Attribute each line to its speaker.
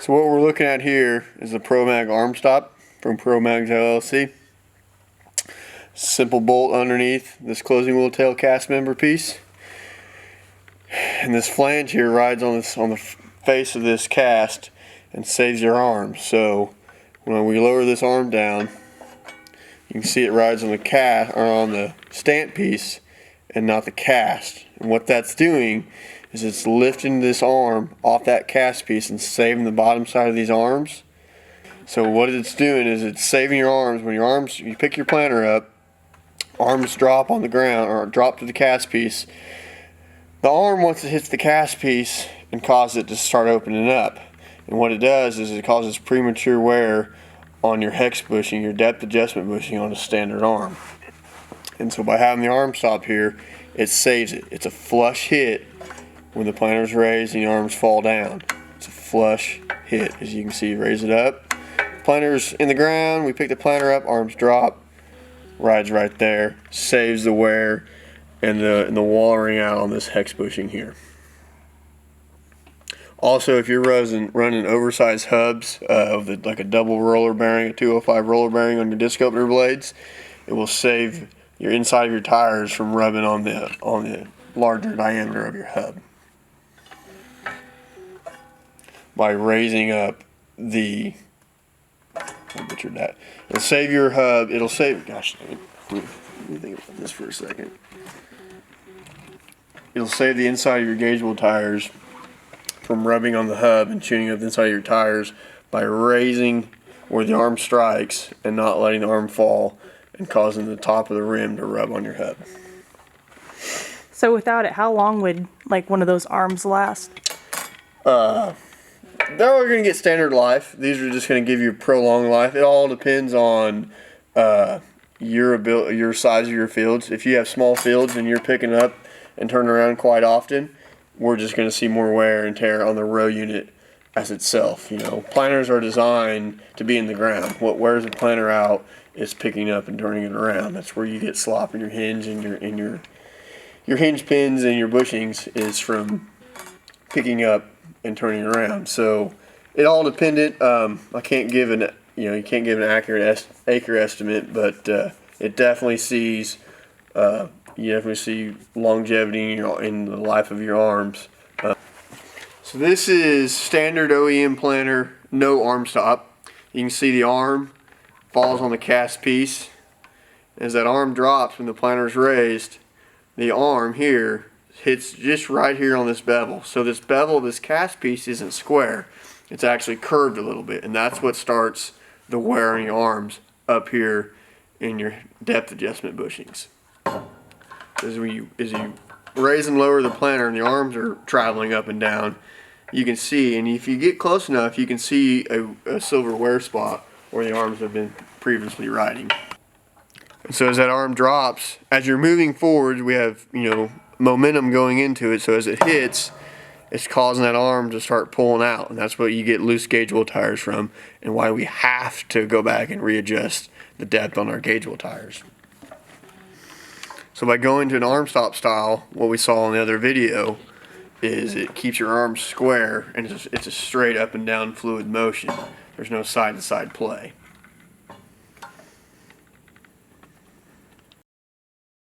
Speaker 1: So what we're looking at here is the ProMag arm stop from ProMags LLC. Simple bolt underneath this closing wheel tail cast member piece, and this flange here rides on the face of this cast and saves your arm. So when we lower this arm down, you can see it rides on the cast or on the stamp piece and not the cast. And what that's doing is it's lifting this arm off that cast piece and saving the bottom side of these arms. So what it's doing is it's saving your arms. When you pick your planter up, arms drop on the ground or drop to the cast piece. The arm, once it hits the cast piece, and causes it to start opening up. And what it does is it causes premature wear on your hex bushing, your depth adjustment bushing on a standard arm. And so by having the arm stop here, it saves it. It's a flush hit when the planter's raised and the arms fall down. It's a flush hit. As you can see, raise it up. Planter's in the ground, we pick the planter up, arms drop, rides right there, saves the wear and the wallering out on this hex bushing here. Also, if you're running oversized hubs like a double roller bearing, a 205 roller bearing on your disc opener blades, it will save your inside of your tires from rubbing on the larger diameter of your hub. By raising up I butchered that. It'll save your hub. It'll save. Gosh, let me think about this for a second. It'll save the inside of your gaugeable tires from rubbing on the hub and tuning up the inside of your tires by raising where the arm strikes and not letting the arm fall and causing the top of the rim to rub on your hub.
Speaker 2: So without it, how long would like one of those arms last?
Speaker 1: They're all going to get standard life. These are just going to give you prolonged life. It all depends on your size of your fields. If you have small fields and you're picking up and turning around quite often, we're just going to see more wear and tear on the row unit as itself. You know, planters are designed to be in the ground. What wears a planter out is picking up and turning it around. That's where you get slop in your hinge and your hinge pins and your bushings is from picking up and turning around. So it all dependent. I can't give you can't give an accurate acre estimate, but it definitely sees you definitely see longevity in the life of your arms. So this is standard OEM planter, no arm stop. You can see the arm falls on the cast piece. As that arm drops when the planter is raised, the arm here hits just right here on this bevel. So this bevel, this cast piece isn't square. It's actually curved a little bit, and that's what starts the wear on your arms up here in your depth adjustment bushings. As you raise and lower the planter and the arms are traveling up and down, you can see, and if you get close enough, you can see a silver wear spot where the arms have been previously riding. And so as that arm drops, as you're moving forward, we have momentum going into it. So as it hits, it's causing that arm to start pulling out, and that's what you get loose gaugeable tires from, and why we have to go back and readjust the depth on our gaugeable tires. So by going to an arm stop style, what we saw in the other video is it keeps your arms square and it's a straight up and down fluid motion. There's no side to side play.